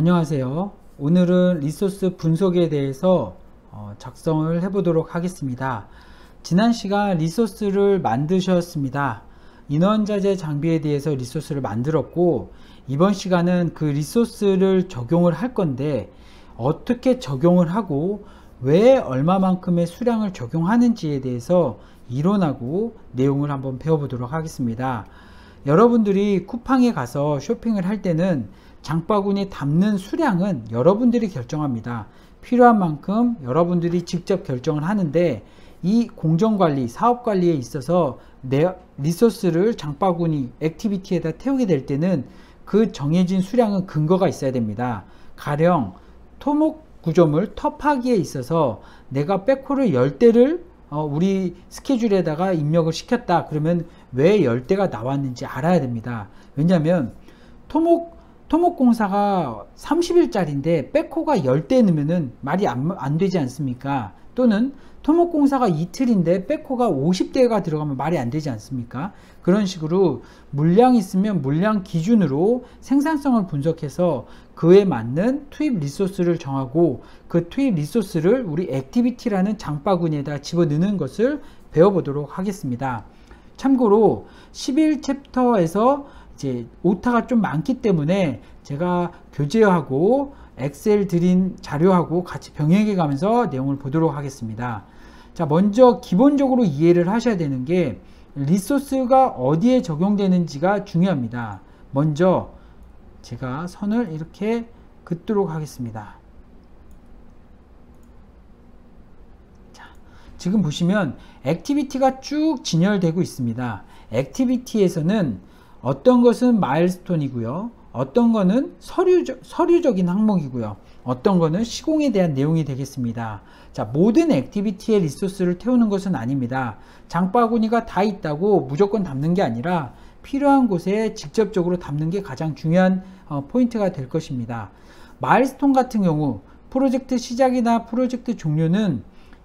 안녕하세요. 오늘은 리소스 분석에 대해서 작성을 해보도록 하겠습니다. 지난 시간 리소스를 만드셨습니다. 인원자재 장비에 대해서 리소스를 만들었고, 이번 시간은 그 리소스를 적용을 할 건데 어떻게 적용을 하고 왜 얼마만큼의 수량을 적용하는지에 대해서 이론하고 내용을 한번 배워보도록 하겠습니다. 여러분들이 쿠팡에 가서 쇼핑을 할 때는 장바구니에 담는 수량은 여러분들이 결정합니다. 필요한 만큼 여러분들이 직접 결정을 하는데, 이 공정관리, 사업관리에 있어서 내 리소스를 장바구니, 액티비티에다 태우게 될 때는 그 정해진 수량은 근거가 있어야 됩니다. 가령 토목 구조물 터파기에 있어서 내가 백호를 10대를 우리 스케줄에다가 입력을 시켰다. 그러면 왜 10대가 나왔는지 알아야 됩니다. 왜냐하면 토목공사가 30일짜리인데 백호가 10대 넣으면 말이 안 되지 않습니까? 또는 토목공사가 이틀인데 백호가 50대가 들어가면 말이 안 되지 않습니까? 그런 식으로 물량이 있으면 물량 기준으로 생산성을 분석해서 그에 맞는 투입 리소스를 정하고, 그 투입 리소스를 우리 액티비티라는 장바구니에다 집어넣는 것을 배워보도록 하겠습니다. 참고로 11챕터에서 이제 오타가 좀 많기 때문에 제가 교재하고 엑셀 드린 자료하고 같이 병행해 가면서 내용을 보도록 하겠습니다. 자, 먼저 기본적으로 이해를 하셔야 되는 게 리소스가 어디에 적용되는지가 중요합니다. 먼저 제가 선을 이렇게 긋도록 하겠습니다. 자, 지금 보시면 액티비티가 쭉 진열되고 있습니다. 액티비티에서는 어떤 것은 마일스톤이고요, 어떤 거는 서류적인 항목이고요, 어떤 거는 시공에 대한 내용이 되겠습니다. 자, 모든 액티비티에 리소스를 태우는 것은 아닙니다. 장바구니가 다 있다고 무조건 담는 게 아니라 필요한 곳에 직접적으로 담는 게 가장 중요한 포인트가 될 것입니다. 마일스톤 같은 경우 프로젝트 시작이나 프로젝트 종료는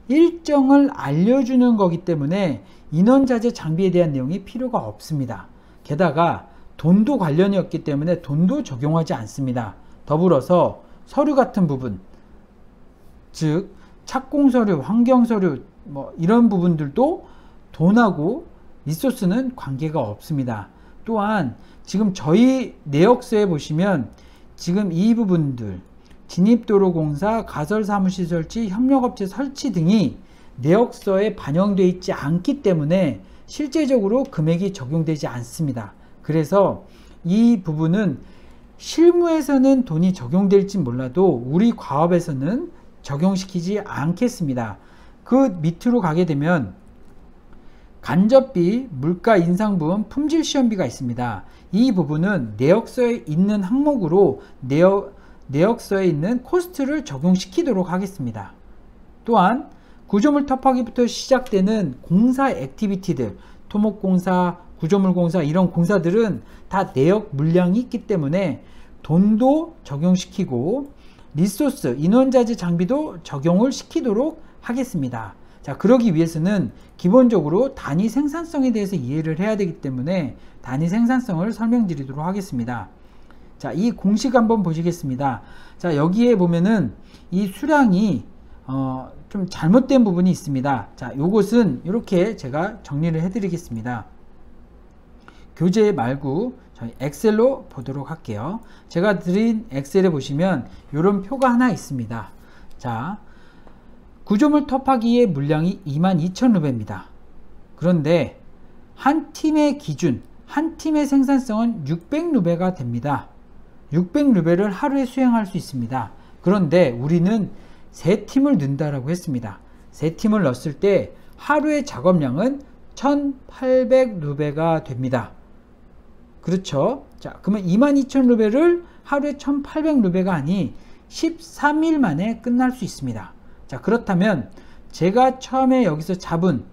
일정을 알려주는 거기 때문에 인원자재 장비에 대한 내용이 필요가 없습니다. 게다가 돈도 관련이 없기 때문에 돈도 적용하지 않습니다. 더불어서 서류 같은 부분, 즉 착공서류, 환경서류 이런 부분들도 돈하고 리소스는 관계가 없습니다. 또한 지금 저희 내역서에 보시면 지금 이 부분들, 진입도로공사, 가설사무실 설치, 협력업체 설치 등이 내역서에 반영되어 있지 않기 때문에 실제적으로 금액이 적용되지 않습니다. 그래서 이 부분은 실무에서는 돈이 적용될지 몰라도 우리 과업에서는 적용시키지 않겠습니다. 그 밑으로 가게 되면 간접비, 물가 인상분, 품질시험비가 있습니다. 이 부분은 내역서에 있는 항목으로 내역서에 있는 코스트를 적용시키도록 하겠습니다. 또한 구조물 터파기부터 시작되는 공사 액티비티들, 토목공사, 구조물공사 이런 공사들은 다 내역 물량이 있기 때문에 돈도 적용시키고 리소스, 인원자재 장비도 적용을 시키도록 하겠습니다. 자, 그러기 위해서는 기본적으로 단위 생산성에 대해서 이해를 해야 되기 때문에 단위 생산성을 설명드리도록 하겠습니다. 자, 이 공식 한번 보시겠습니다. 자, 여기에 보면은 이 수량이 좀 잘못된 부분이 있습니다. 자, 요것은 이렇게 제가 정리를 해 드리겠습니다. 교재 말고 저희 엑셀로 보도록 할게요. 제가 드린 엑셀에 보시면 이런 표가 하나 있습니다. 자, 구조물 터파기의 물량이 22,000루베입니다. 그런데 한 팀의 기준, 한 팀의 생산성은 600루베가 됩니다. 600루베를 하루에 수행할 수 있습니다. 그런데 우리는 3팀을 넣는다라고 했습니다. 3팀을 넣었을 때 하루의 작업량은 1800루베가 됩니다. 그렇죠? 자, 그러면 22,000루베를 하루에 1800루베가 아니 13일 만에 끝날 수 있습니다. 자, 그렇다면 제가 처음에 여기서 잡은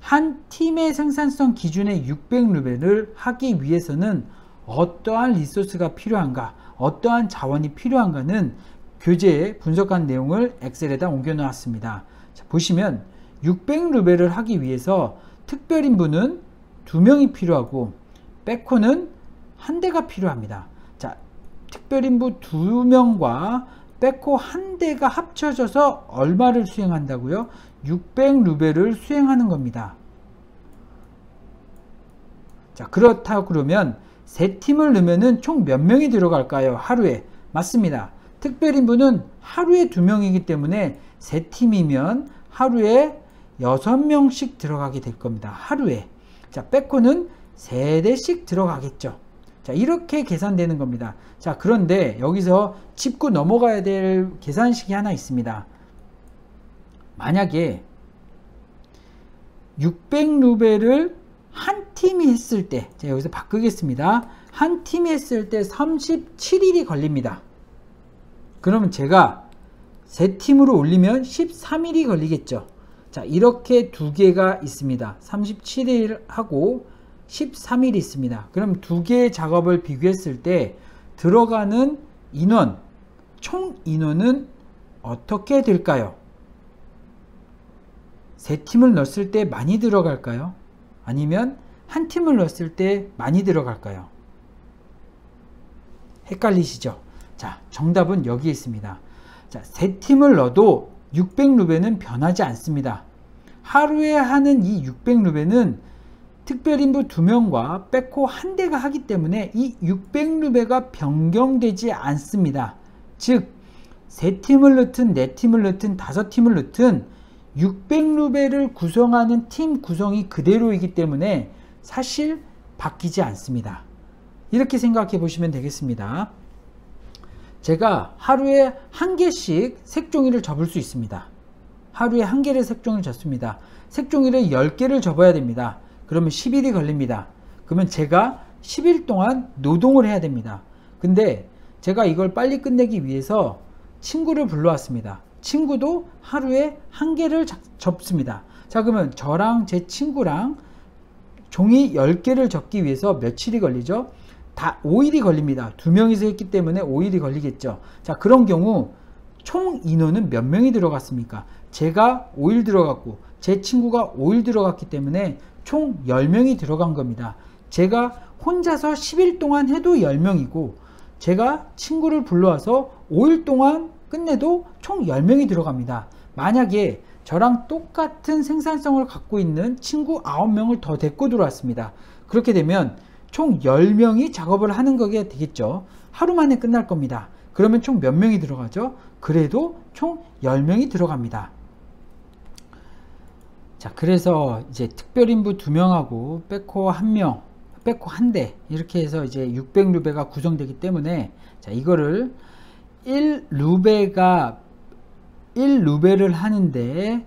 한 팀의 생산성 기준의 600루베를 하기 위해서는 어떠한 리소스가 필요한가, 어떠한 자원이 필요한가는 교재에 분석한 내용을 엑셀에다 옮겨 놓았습니다. 자, 보시면 600루베를 하기 위해서 특별인분은 2명이 필요하고 백호는 한 대가 필요합니다. 자, 특별인부 2명과 백호 1대가 합쳐져서 얼마를 수행한다고요? 600루베를 수행하는 겁니다. 자, 그렇다 그러면 세 팀을 넣으면 총 몇 명이 들어갈까요? 하루에. 맞습니다. 특별인부는 하루에 2명이기 때문에 세 팀이면 하루에 6명씩 들어가게 될 겁니다. 하루에. 자, 백호는 3대씩 들어가겠죠. 자, 이렇게 계산되는 겁니다. 자, 그런데 여기서 짚고 넘어가야 될 계산식이 하나 있습니다. 만약에 600루베를 한 팀이 했을 때, 제가 여기서 바꾸겠습니다. 한 팀이 했을 때 37일이 걸립니다. 그러면 제가 세 팀으로 올리면 13일이 걸리겠죠. 자, 이렇게 두 개가 있습니다. 37일하고 13일이 있습니다. 그럼 두 개의 작업을 비교했을 때 들어가는 인원, 총 인원은 어떻게 될까요? 세 팀을 넣었을 때 많이 들어갈까요? 아니면 한 팀을 넣었을 때 많이 들어갈까요? 헷갈리시죠? 자, 정답은 여기에 있습니다. 자, 세 팀을 넣어도 600루베는 변하지 않습니다. 하루에 하는 이 600루베는 특별인부 2명과 백호 1대가 하기 때문에 이 600루베가 변경되지 않습니다. 즉, 세 팀을 넣든 4팀을 넣든 5팀을 넣든 600루베를 구성하는 팀 구성이 그대로이기 때문에 사실 바뀌지 않습니다. 이렇게 생각해 보시면 되겠습니다. 제가 하루에 1개씩 색종이를 접을 수 있습니다. 하루에 1개를 색종이를 접습니다. 색종이를 10개를 접어야 됩니다. 그러면 10일이 걸립니다. 그러면 제가 10일 동안 노동을 해야 됩니다. 근데 제가 이걸 빨리 끝내기 위해서 친구를 불러왔습니다. 친구도 하루에 1개를 접습니다. 자, 그러면 저랑 제 친구랑 종이 10개를 접기 위해서 며칠이 걸리죠? 다 5일이 걸립니다. 2명이서 했기 때문에 5일이 걸리겠죠. 자, 그런 경우 총 인원은 몇 명이 들어갔습니까? 제가 5일 들어갔고 제 친구가 5일 들어갔기 때문에 총 10명이 들어간 겁니다. 제가 혼자서 10일 동안 해도 10명이고 제가 친구를 불러와서 5일 동안 끝내도 총 10명이 들어갑니다. 만약에 저랑 똑같은 생산성을 갖고 있는 친구 9명을 더 데리고 들어왔습니다. 그렇게 되면 총 10명이 작업을 하는 거게 되겠죠. 하루 만에 끝날 겁니다. 그러면 총 몇 명이 들어가죠? 그래도 총 10명이 들어갑니다. 자, 그래서 이제 특별인부 2명하고 백호 1명, 백호 1대 이렇게 해서 이제 600루베가 구성되기 때문에 자, 이거를 1루베를 하는데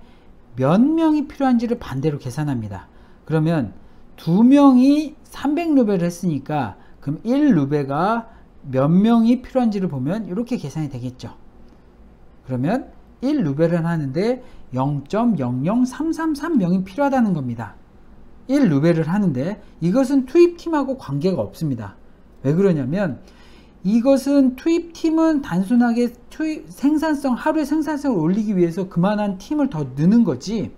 몇 명이 필요한지를 반대로 계산합니다. 그러면 2명이 300루베를 했으니까 그럼 1루베가 몇 명이 필요한지를 보면 이렇게 계산이 되겠죠. 그러면 1루베를 하는데 0.00333명이 필요하다는 겁니다. 1루베를 하는데 이것은 투입팀하고 관계가 없습니다. 왜 그러냐면 이것은 투입팀은 단순하게 하루의 생산성을 올리기 위해서 그만한 팀을 더 넣는 거지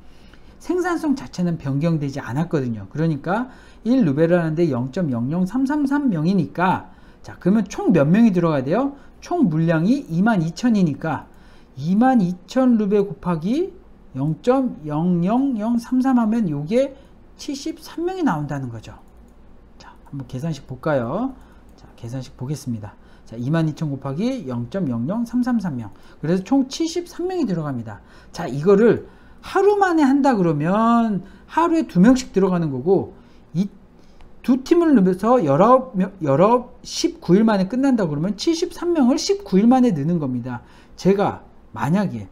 생산성 자체는 변경되지 않았거든요. 그러니까 1루베를 하는데 0.00333명이니까 자, 그러면 총 몇 명이 들어가야 돼요? 총 물량이 22,000이니까 22,000루베 곱하기 0.00033 하면 요게 73명이 나온다는 거죠. 자, 한번 계산식 볼까요? 자, 계산식 보겠습니다. 자, 22,000 곱하기 0.00333명. 그래서 총 73명이 들어갑니다. 자, 이거를 하루 만에 한다 그러면 하루에 2명씩 들어가는 거고 이 두 팀을 넣어서 19일 만에 끝난다 그러면 73명을 19일 만에 넣는 겁니다. 제가 만약에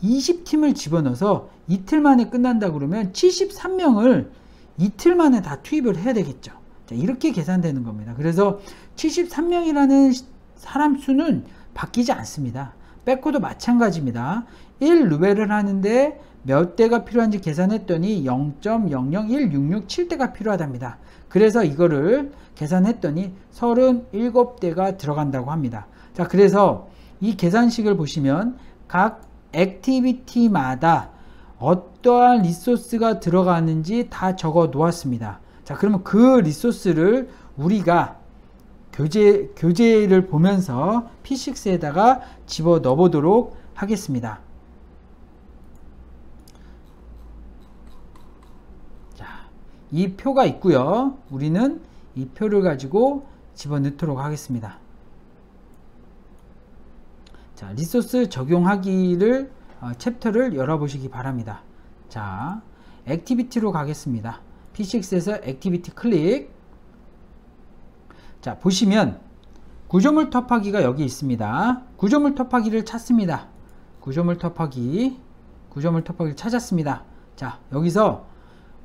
20팀을 집어넣어서 이틀 만에 끝난다 그러면 73명을 이틀 만에 다 투입을 해야 되겠죠. 자, 이렇게 계산되는 겁니다. 그래서 73명이라는 사람 수는 바뀌지 않습니다. 백호도 마찬가지입니다. 1루베를 하는데 몇 대가 필요한지 계산했더니 0.00167대가 필요하답니다. 그래서 이거를 계산했더니 37대가 들어간다고 합니다. 자, 그래서 이 계산식을 보시면 각 액티비티마다 어떠한 리소스가 들어가는지 다 적어 놓았습니다. 자, 그러면 그 리소스를 우리가 교재를 보면서 P6에다가 집어 넣어 보도록 하겠습니다. 자, 이 표가 있고요. 우리는 이 표를 가지고 집어 넣도록 하겠습니다. 자, 리소스 적용하기를 챕터를 열어보시기 바랍니다. 자, 액티비티로 가겠습니다. P6에서 액티비티 클릭. 자, 보시면 구조물 터프하기가 여기 있습니다. 구조물 터프하기를 찾습니다. 구조물 터프하기를 찾았습니다. 자, 여기서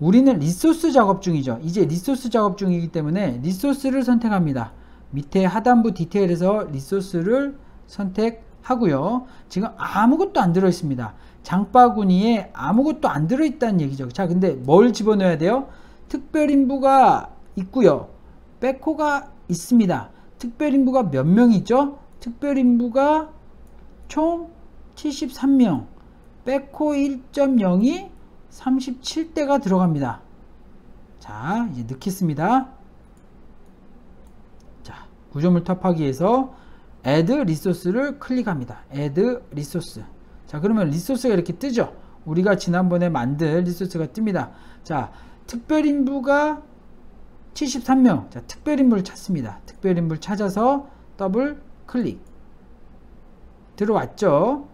우리는 리소스 작업 중이죠. 이제 리소스 작업 중이기 때문에 리소스를 선택합니다. 밑에 하단부 디테일에서 리소스를 선택하고요. 지금 아무것도 안 들어 있습니다. 장바구니에 아무것도 안 들어 있다는 얘기죠. 자, 근데 뭘 집어넣어야 돼요? 특별인부가 있고요. 백호가 있습니다. 특별인부가 몇 명이죠? 특별인부가 총 73명. 백호 1.0이 37대가 들어갑니다. 자, 이제 넣겠습니다. 자, 구조물 터프하기에서 add 리소스를 클릭합니다. add 리소스. 자, 그러면 리소스가 이렇게 뜨죠. 우리가 지난번에 만든 리소스가 뜹니다. 자, 특별인부가 73명. 자, 특별인부를 찾습니다. 특별인부를 찾아서 더블 클릭. 들어왔죠.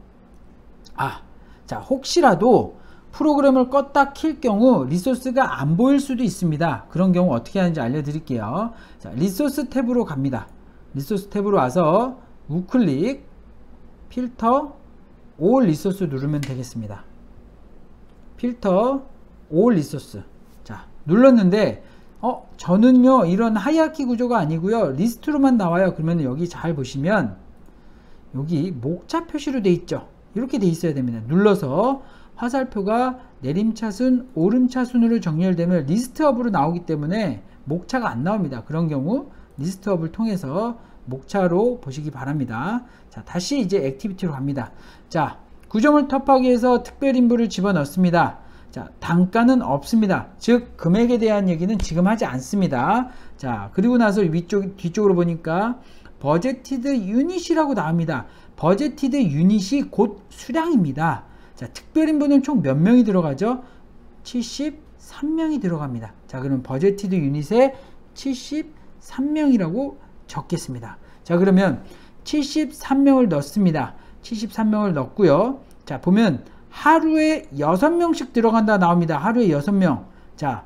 자, 혹시라도 프로그램을 껐다 킬 경우 리소스가 안 보일 수도 있습니다. 그런 경우 어떻게 하는지 알려드릴게요. 자, 리소스 탭으로 갑니다. 리소스 탭으로 와서 우클릭, 필터, 올 리소스 누르면 되겠습니다. 필터, 올 리소스. 자, 눌렀는데 저는요 이런 하이아키 구조가 아니고요 리스트로만 나와요. 그러면 여기 잘 보시면 여기 목차 표시로 돼 있죠. 이렇게 돼 있어야 됩니다. 눌러서 화살표가 내림차순, 오름차순으로 정렬되면 리스트업으로 나오기 때문에 목차가 안 나옵니다. 그런 경우 리스트업을 통해서 목차로 보시기 바랍니다. 자, 다시 이제 액티비티로 갑니다. 자, 구조물 터프하기에서 특별인부를 집어넣습니다. 자, 단가는 없습니다. 즉 금액에 대한 얘기는 지금 하지 않습니다. 자, 그리고 나서 뒤쪽으로 보니까 버제티드 유닛이라고 나옵니다. 버제티드 유닛이 곧 수량입니다. 자, 특별인부는 총 몇 명이 들어가죠? 73명이 들어갑니다. 자, 그럼 버제티드 유닛에 73명이라고 적겠습니다. 자, 그러면 73명을 넣습니다. 73명을 넣고요. 자, 보면 하루에 6명씩 들어간다 나옵니다. 하루에 6명. 자,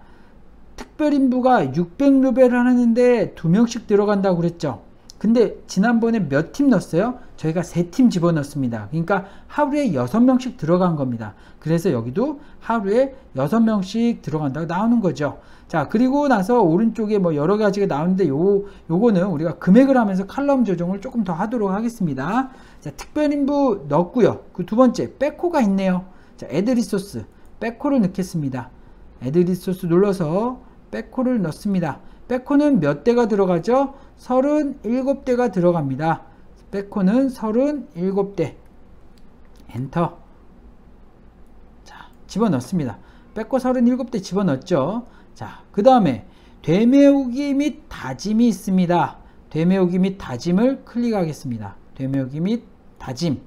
특별인부가 600루벨을 하는데 2명씩 들어간다고 그랬죠. 근데 지난번에 몇 팀 넣었어요? 저희가 3팀 집어넣습니다. 그러니까 하루에 6명씩 들어간 겁니다. 그래서 여기도 하루에 6명씩 들어간다고 나오는 거죠. 자, 그리고 나서 오른쪽에 뭐 여러 가지가 나오는데 요거는 우리가 금액을 하면서 칼럼 조정을 조금 더 하도록 하겠습니다. 자, 특별인부 넣었고요. 그 두 번째 백호가 있네요. 자, add 리소스 백호를 넣겠습니다. add 리소스 눌러서 백호를 넣습니다. 백호는 몇 대가 들어가죠? 37대가 들어갑니다. 백호는 37대. 엔터. 자, 집어넣습니다. 백호 37대 집어넣었죠. 자, 그 다음에 되메우기 및 다짐이 있습니다. 되메우기 및 다짐을 클릭하겠습니다. 되메우기 및 다짐.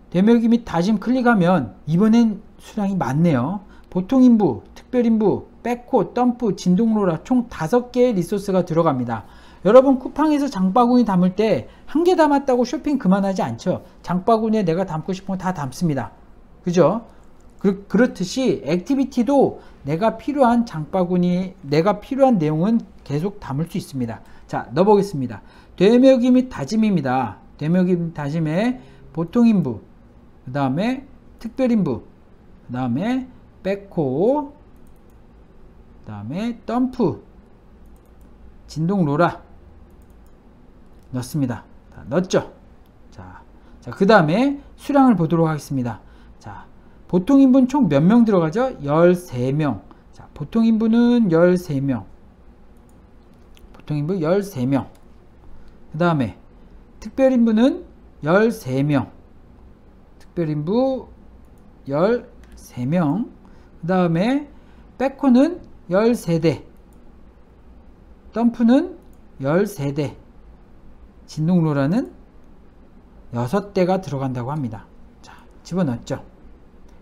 되메우기 및 다짐 클릭하면 이번엔 수량이 많네요. 보통인부, 특별인부, 백호, 덤프, 진동로라 총 5개의 리소스가 들어갑니다. 여러분 쿠팡에서 장바구니 담을 때 한 개 담았다고 쇼핑 그만하지 않죠. 장바구니에 내가 담고 싶은 거 다 담습니다. 그죠? 그렇듯이 액티비티도 내가 필요한 장바구니, 내가 필요한 내용은 계속 담을 수 있습니다. 자, 넣어보겠습니다. 되메우기 및 다짐입니다. 되메우기 및 다짐에 보통인부, 그 다음에 특별인부, 그 다음에 백호, 그 다음에 덤프, 진동로라 넣습니다. 자, 넣었죠? 자, 그 다음에 수량을 보도록 하겠습니다. 자, 보통인부는 총 몇 명 들어가죠? 13명. 자, 보통인부는 13명. 보통인부 13명. 그 다음에 특별인부는 13명. 특별인부 13명. 그 다음에 백호는 13대. 덤프는 13대, 진동로라는 6대가 들어간다고 합니다. 자, 집어넣었죠.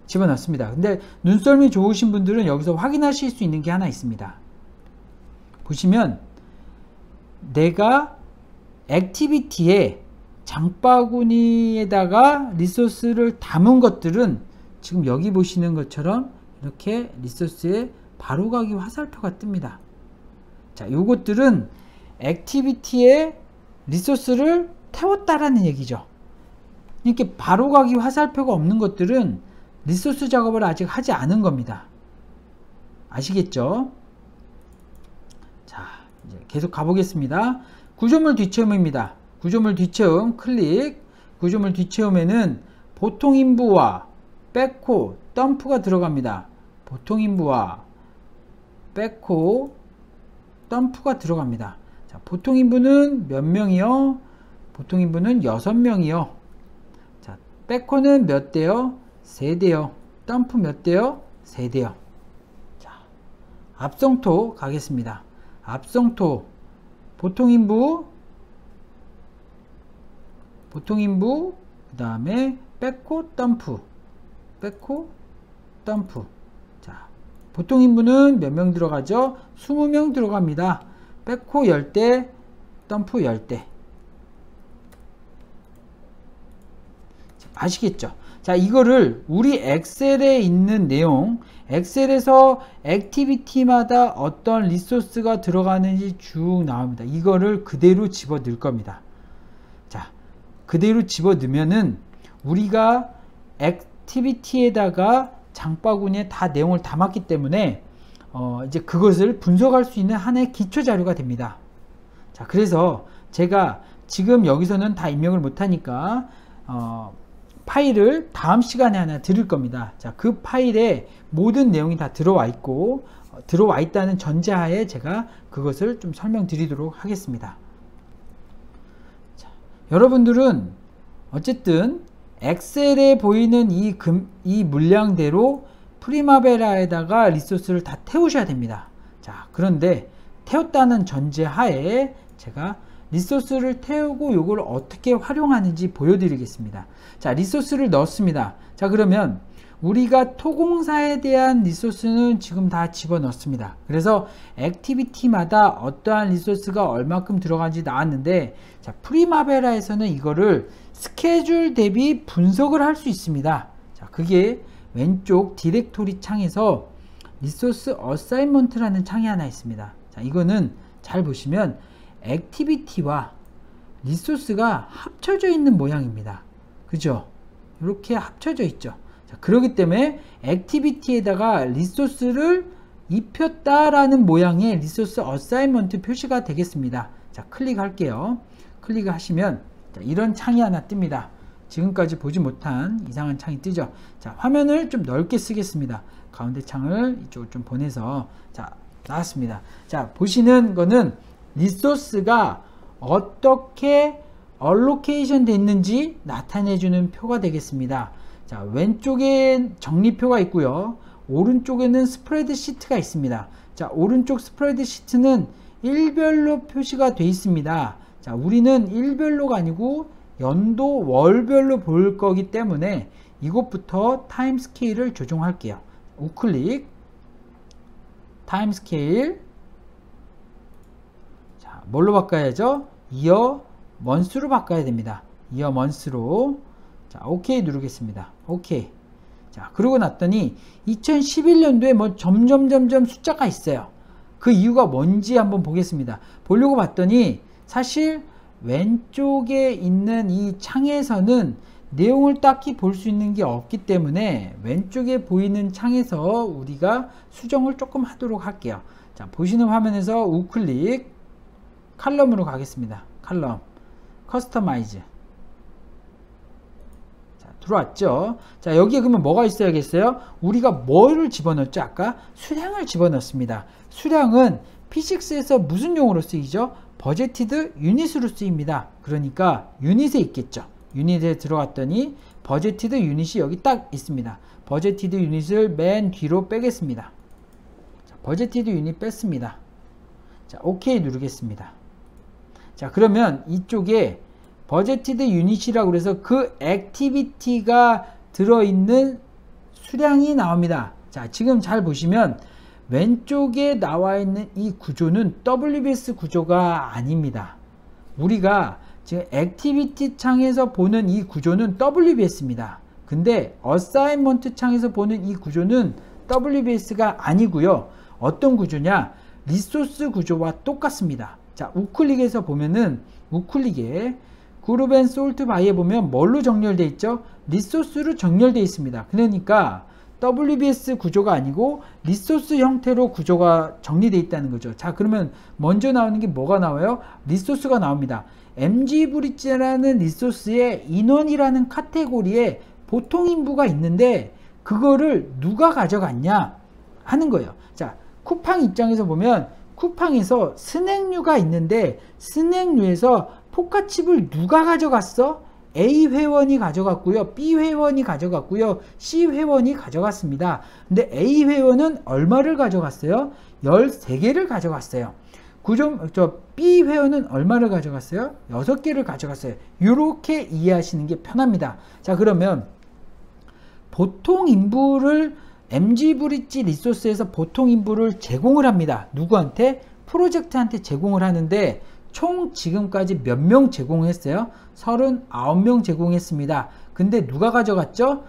집어넣습니다. 근데 눈썰미 좋으신 분들은 여기서 확인하실 수 있는 게 하나 있습니다. 보시면 내가 액티비티에 장바구니에다가 리소스를 담은 것들은 지금 여기 보시는 것처럼 이렇게 리소스에 바로가기 화살표가 뜹니다. 자, 요것들은 액티비티에 리소스를 태웠다라는 얘기죠. 이렇게 바로가기 화살표가 없는 것들은 리소스 작업을 아직 하지 않은 겁니다. 아시겠죠? 자, 이제 계속 가보겠습니다. 구조물 뒷체험입니다. 구조물 뒷체험 클릭. 구조물 뒷체험에는 보통 인부와 백호, 덤프가 들어갑니다. 보통 인부와 백호, 덤프가 들어갑니다. 자, 보통 인부는 몇 명이요? 보통 인부는 6명이요. 자, 백호는 몇 대요? 3대요. 덤프 몇 대요? 3대요. 자, 앞성토 가겠습니다. 앞성토 보통 인부, 그 다음에 백호, 덤프, 백호, 덤프. 자, 보통 인부는 몇 명 들어가죠? 20명 들어갑니다. 백호 10대, 덤프 10대. 아시겠죠? 자, 이거를 우리 엑셀에 있는 내용, 엑셀에서 액티비티마다 어떤 리소스가 들어가는지 쭉 나옵니다. 이거를 그대로 집어 넣을 겁니다. 자, 그대로 집어 넣으면은 우리가 액티비티에다가 장바구니에 다 내용을 담았기 때문에 이제 그것을 분석할 수 있는 하나의 기초 자료가 됩니다. 자, 그래서 제가 지금 여기서는 다 입력을 못하니까 파일을 다음 시간에 하나 드릴 겁니다. 자, 그 파일에 모든 내용이 다 들어와 있고 들어와 있다는 전제하에 제가 그것을 좀 설명드리도록 하겠습니다. 자, 여러분들은 어쨌든 엑셀에 보이는 이 물량대로 프리마베라에다가 리소스를 다 태우셔야 됩니다. 자, 그런데 태웠다는 전제하에 제가 리소스를 태우고 이걸 어떻게 활용하는지 보여드리겠습니다. 자, 리소스를 넣었습니다. 자, 그러면 우리가 토공사에 대한 리소스는 지금 다 집어넣습니다. 그래서 액티비티마다 어떠한 리소스가 얼마큼 들어간지 나왔는데, 자, 프리마베라에서는 이거를 스케줄 대비 분석을 할 수 있습니다. 자, 그게 왼쪽 디렉토리 창에서 리소스 어사인먼트라는 창이 하나 있습니다. 자, 이거는 잘 보시면 액티비티와 리소스가 합쳐져 있는 모양입니다. 그죠? 이렇게 합쳐져 있죠. 자, 그렇기 때문에 액티비티에다가 리소스를 입혔다라는 모양의 리소스 어사인먼트 표시가 되겠습니다. 자, 클릭할게요. 클릭하시면 이런 창이 하나 뜹니다. 지금까지 보지 못한 이상한 창이 뜨죠. 자, 화면을 좀 넓게 쓰겠습니다. 가운데 창을 이쪽으로 좀 보내서, 자, 나왔습니다. 자, 보시는 거는 리소스가 어떻게 얼로케이션 됐는지 나타내주는 표가 되겠습니다. 자, 왼쪽에 정리표가 있고요. 오른쪽에는 스프레드 시트가 있습니다. 자, 오른쪽 스프레드 시트는 일별로 표시가 되어 있습니다. 자, 우리는 일별로가 아니고 연도 월별로 볼 거기 때문에 이것부터 타임 스케일을 조정할게요. 우클릭, 타임 스케일. 자, 뭘로 바꿔야죠? 이어 먼스로 바꿔야 됩니다. 이어 먼스로. 자, 오케이 누르겠습니다. 오케이. 자, 그러고 났더니 2011년도에 뭐 점점 숫자가 있어요. 그 이유가 뭔지 한번 보겠습니다. 보려고 봤더니 사실 왼쪽에 있는 이 창에서는 내용을 딱히 볼 수 있는 게 없기 때문에 왼쪽에 보이는 창에서 우리가 수정을 조금 하도록 할게요. 자, 보시는 화면에서 우클릭, 칼럼으로 가겠습니다. 칼럼, 커스터마이즈. 자, 들어왔죠. 자, 여기에 그러면 뭐가 있어야겠어요? 우리가 뭐를 집어넣었죠? 아까 수량을 집어넣습니다. 수량은 P6에서 무슨 용어로 쓰이죠? 버제티드 유닛으로 쓰입니다. 그러니까 유닛에 있겠죠. 유닛에 들어갔더니 버제티드 유닛이 여기 딱 있습니다. 버제티드 유닛을 맨 뒤로 빼겠습니다. 자, 버제티드 유닛 뺐습니다. 자, 오케이 누르겠습니다. 자, 그러면 이쪽에 버제티드 유닛이라고 그래서 그 액티비티가 들어있는 수량이 나옵니다. 자, 지금 잘 보시면 왼쪽에 나와 있는 이 구조는 WBS 구조가 아닙니다. 우리가 지금 액티비티 창에서 보는 이 구조는 WBS입니다. 근데 어사이먼트 창에서 보는 이 구조는 WBS가 아니고요. 어떤 구조냐? 리소스 구조와 똑같습니다. 자, 우클릭에서 보면은 우클릭에 그룹 앤 솔트 바이에 보면 뭘로 정렬되어 있죠? 리소스로 정렬되어 있습니다. 그러니까 WBS 구조가 아니고 리소스 형태로 구조가 정리되어 있다는 거죠. 자, 그러면 먼저 나오는 게 뭐가 나와요? 리소스가 나옵니다. MG브릿지라는 리소스에 인원이라는 카테고리에 보통 인부가 있는데 그거를 누가 가져갔냐 하는 거예요. 자, 쿠팡 입장에서 보면 쿠팡에서 스낵류가 있는데 스낵류에서 포카칩을 누가 가져갔어? A 회원이 가져갔고요. B 회원이 가져갔고요. C 회원이 가져갔습니다. 근데 A 회원은 얼마를 가져갔어요? 13개를 가져갔어요. B 회원은 얼마를 가져갔어요? 6개를 가져갔어요. 이렇게 이해하시는 게 편합니다. 자, 그러면 보통 인부를 MG브릿지 리소스에서 보통 인부를 제공을 합니다. 누구한테? 프로젝트한테 제공을 하는데 총 지금까지 몇 명 제공했어요? 39명 제공했습니다. 근데 누가 가져갔죠?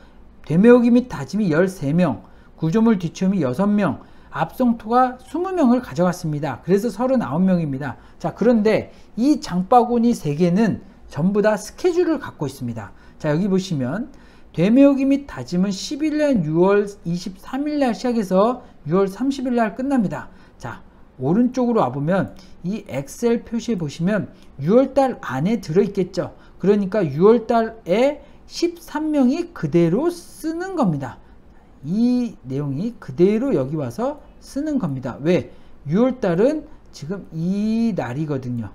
되메오기 및 다짐이 13명, 구조물 뒤치움이 6명, 압송토가 20명을 가져갔습니다. 그래서 39명입니다. 자, 그런데 이 장바구니 3개는 전부 다 스케줄을 갖고 있습니다. 자, 여기 보시면 되메오기 및 다짐은 11년 6월 23일 날 시작해서 6월 30일 날 끝납니다. 자, 오른쪽으로 와보면 이 엑셀 표시에 보시면 6월달 안에 들어있겠죠. 그러니까 6월달에 13명이 그대로 쓰는 겁니다. 이 내용이 그대로 여기 와서 쓰는 겁니다. 왜? 6월달은 지금 이 날이거든요.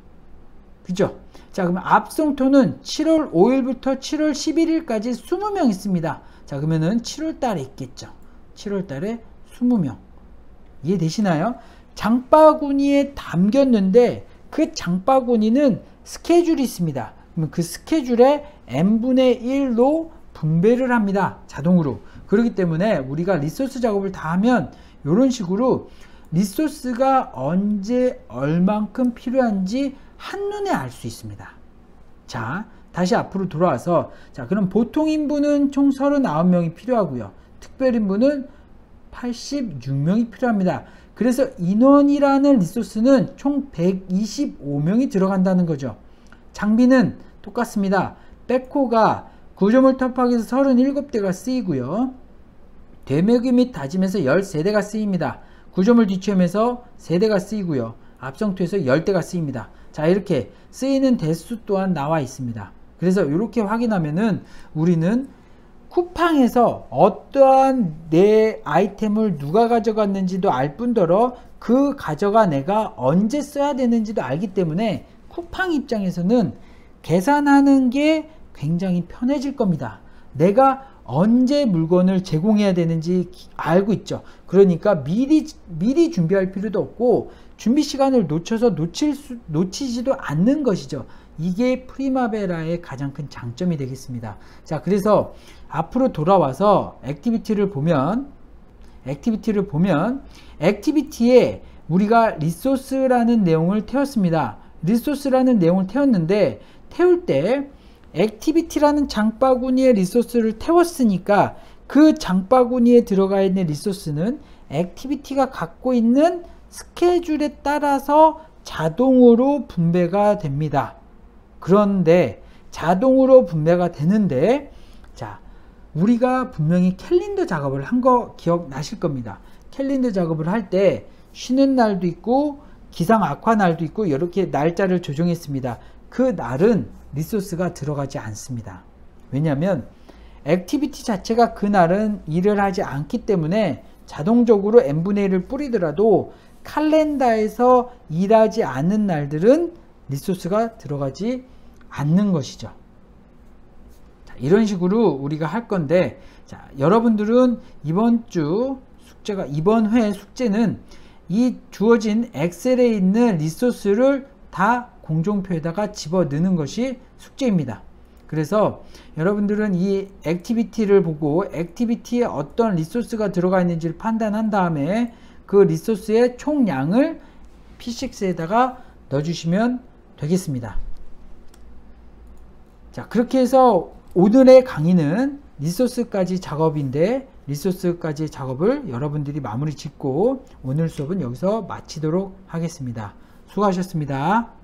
그죠? 자, 그러면 압송토는 7월 5일부터 7월 11일까지 20명 있습니다. 자, 그러면은 7월달에 있겠죠. 7월달에 20명. 이해되시나요? 장바구니에 담겼는데 그 장바구니는 스케줄이 있습니다. 그러면 그 스케줄에 n분의 1로 분배를 합니다. 자동으로. 그렇기 때문에 우리가 리소스 작업을 다 하면 이런 식으로 리소스가 언제 얼만큼 필요한지 한눈에 알 수 있습니다. 자, 다시 앞으로 돌아와서 자, 그럼 보통 인부는 총 39명이 필요하고요. 특별 인부는 86명이 필요합니다. 그래서 인원이라는 리소스는 총 125명이 들어간다는 거죠. 장비는 똑같습니다. 백호가 구조물 터프하기에서 37대가 쓰이고요. 되메기 및 다짐에서 13대가 쓰입니다. 구조물 뒤치움에서 3대가 쓰이고요. 압성토에서 10대가 쓰입니다. 자, 이렇게 쓰이는 대수 또한 나와 있습니다. 그래서 이렇게 확인하면은 우리는 쿠팡에서 어떠한 내 아이템을 누가 가져갔는지도 알 뿐더러 그 가져가 내가 언제 써야 되는지도 알기 때문에 쿠팡 입장에서는 계산하는 게 굉장히 편해질 겁니다. 내가 언제 물건을 제공해야 되는지 알고 있죠. 그러니까 미리 준비할 필요도 없고 준비 시간을 놓쳐서 놓치지도 않는 것이죠. 이게 프리마베라의 가장 큰 장점이 되겠습니다. 자, 그래서 앞으로 돌아와서 액티비티를 보면 액티비티에 우리가 리소스라는 내용을 태웠습니다. 리소스라는 내용을 태웠는데 태울 때 액티비티라는 장바구니에 리소스를 태웠으니까 그 장바구니에 들어가 있는 리소스는 액티비티가 갖고 있는 스케줄에 따라서 자동으로 분배가 됩니다. 그런데 자동으로 분배가 되는데 자, 우리가 분명히 캘린더 작업을 한 거 기억나실 겁니다. 캘린더 작업을 할 때 쉬는 날도 있고 기상 악화 날도 있고 이렇게 날짜를 조정했습니다. 그 날은 리소스가 들어가지 않습니다. 왜냐하면 액티비티 자체가 그날은 일을 하지 않기 때문에 자동적으로 n분의 1을 뿌리더라도 칼렌더에서 일하지 않는 날들은 리소스가 들어가지 않는 것이죠. 자, 이런 식으로 우리가 할 건데 자, 여러분들은 이번 회 숙제는 이 주어진 엑셀에 있는 리소스를 다 공종표에다가 집어넣는 것이 숙제입니다. 그래서 여러분들은 이 액티비티를 보고 액티비티에 어떤 리소스가 들어가 있는지를 판단한 다음에 그 리소스의 총량을 P6에다가 넣어주시면 되겠습니다. 자, 그렇게 해서 오늘의 강의는 리소스까지 작업인데 리소스까지 작업을 여러분들이 마무리 짓고 오늘 수업은 여기서 마치도록 하겠습니다. 수고하셨습니다.